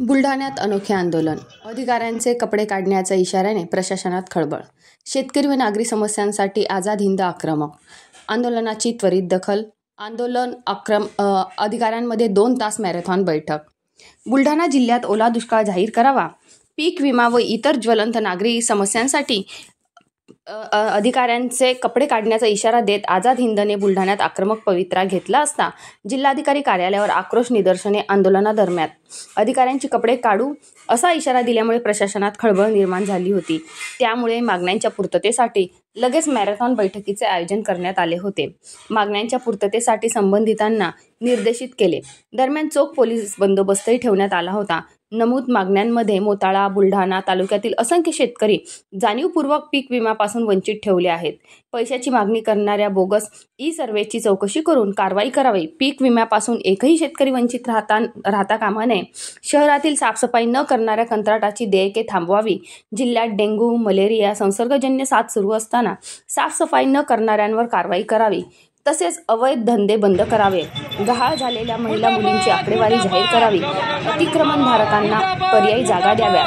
बुलढाण्यात अनोखे आंदोलन, अधिकाऱ्यांचे कपडे काढण्याच्या इशाऱ्याने प्रशासनात खळबळ. शेतकरी व नागरी समस्यांसाठी आझाद हिंद आक्रमक. आंदोलनाची त्वरित दखल. अधिकाऱ्यांमध्ये 2 तास मॅरेथॉन बैठक. बुलढाणा जिल्ह्यात ओला दुष्काळ जाहीर करावा. पीक विमा व इतर ज्वलंत नागरी समस्यांसाठी अधिकाऱ्यांचे कपडे काढण्याचा इशारा देत आझाद हिंदने बुलढाण्यात आक्रमक पवित्रा घेतला असता जिल्हाधिकारी कार्यालयावर आक्रोश निदर्शने आंदोलनादरम्यान अधिकाऱ्यांची कपडे काढू असा इशारा दिल्यामुळे प्रशासनात खळबळ निर्माण झाली होती. त्यामुळे मागण्यांच्या पूर्ततेसाठी लगेच मॅरेथॉन बैठकीचे आयोजन करण्यात आले होते. मागण्यांच्या पूर्ततेसाठी संबंधितांना निर्देशित केले. दरम्यान चोख पोलीस बंदोबस्तही ठेवण्यात आला होता. नमूद मागण्यांमध्ये मोताळा, बुलढाणा तालुक्यातील असंख्य शेतकरी जाणीवपूर्वक पीक विम्यापासून वंचित ठेवले आहेत. पैशाची मागणी करणाऱ्या बोगस ई-सर्व्हेची चौकशी करून कारवाई करावी. पीक विम्यापासून एकही शेतकरी वंचित राहता कामा नये. शहरातील साफसफाई न करणाऱ्या कंत्राटाची देयके थांबवावी. जिल्ह्यात डेंग्यू, मलेरिया संसर्गजन्य साथ सुरू असताना साफसफाई न करणाऱ्यांवर कारवाई करावी. तसेच अवैध धंदे बंद करावे. गहाळ झालेल्या महिला मुलींची आकडेवारी जाहीर करावी. अतिक्रमणधारकांना पर्यायी जागा द्याव्या.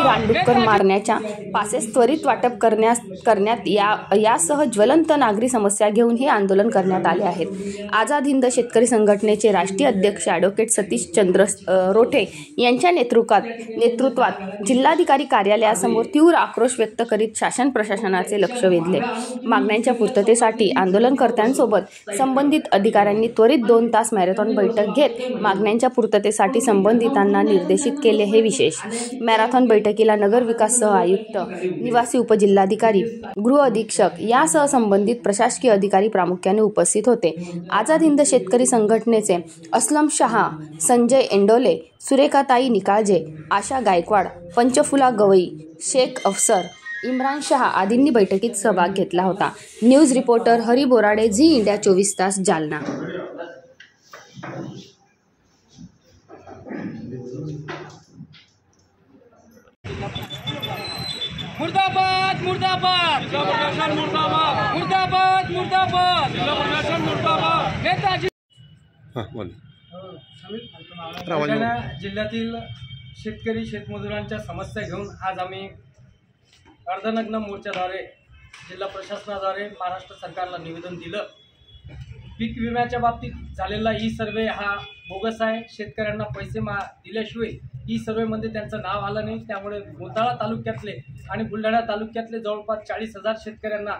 रानडुक्कर मारण्याच्या पासेस त्वरित वाटप करण्यात यासह ज्वलंत नागरी समस्या घेऊन हे आंदोलन करण्यात आले आहेत. आझाद हिंद शेतकरी संघटनेचे राष्ट्रीय अध्यक्ष ॲडव्होकेट सतीश चंद्र रोठे यांच्या नेतृत्वात जिल्हाधिकारी कार्यालयासमोर तीव्र आक्रोश व्यक्त करीत शासन प्रशासनाचे लक्ष वेधले. मागण्यांच्या पूर्ततेसाठी आंदोलनकर्त्यांसोबत संबंधित अधिकाऱ्यांनी त्वरित 2 तास मॅरेथॉन बैठक घेत मागण्यांच्या पूर्ततेसाठी संबंधितांना निर्देशित केले. हे विशेष मॅरेथॉन बैठकीला नगर विकास सह आयुक्त, निवासी उपजिल्हाधिकारी, गृह अधीक्षक यासह संबंधित प्रशासकीय अधिकारी प्रामुख्याने उपस्थित होते. आझाद हिंद शेतकरी संघटनेचे अस्लम शहा, संजय एंडोले, सुरेखाताई निकाळजे, आशा गायकवाड, पंचफुला गवई, शेख अफसर, इम्रान शहा आदींनी बैठकीत सहभाग घेतला होता. News reporter Hari Borade, Zee India 24 तास, जालना. मुर्दाबाद मुर्दाबाद मुर्दाबाद मुर्दाबाद मुर्दाबाद नेताजी. बुलढाणा जिल्ह्यातील शेतकरी शेतमजुरांच्या समस्या घेऊन आज आम्ही अर्धनग्न मोर्चाद्वारे जिल्हा प्रशासनाद्वारे महाराष्ट्र सरकारला निवेदन दिलं. पीक विम्याच्या बाबतीत झालेला ई-सर्व्हे हा बोगस आहे. शेतकऱ्यांना पैसे दिल्याशिवाय ई-सर्व्हेमध्ये त्यांचं नाव आलं नाही. त्यामुळे मोताळा तालुक्यातले आणि बुलढाणा तालुक्यातले जवळपास 40,000 शेतकऱ्यांना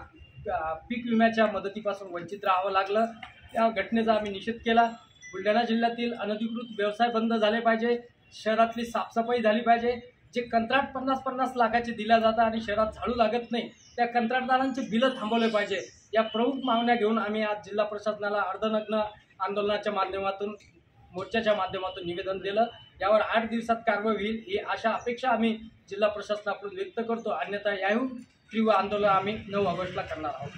पीक विम्याच्या मदतीपासून वंचित राहावं लागलं. त्या घटनेचा आम्ही निषेध केला. बुलढाणा जिल्ह्यातील अनधिकृत व्यवसाय बंद झाले पाहिजे. शहरातली साफसफाई झाली पाहिजे. जे कंत्राट 50-50 लाखाचे दिल्या जातात आणि शहरात झाडू लागत नाही, त्या कंत्राटदारांचे बिलं थांबवले पाहिजे. या प्रमुख मागण्या घेऊन आम्ही आज जिल्हा प्रशासनाला अर्धनग्न आंदोलनाच्या माध्यमातून, मोर्चाच्या माध्यमातून निवेदन दिलं. यावर 8 दिवसात कारवाई होईल ही अशा अपेक्षा आम्ही जिल्हा प्रशासनाकडून व्यक्त करतो. अन्यथा याहून तीव्र आंदोलन आम्ही 9 ऑगस्टला करणार आहोत.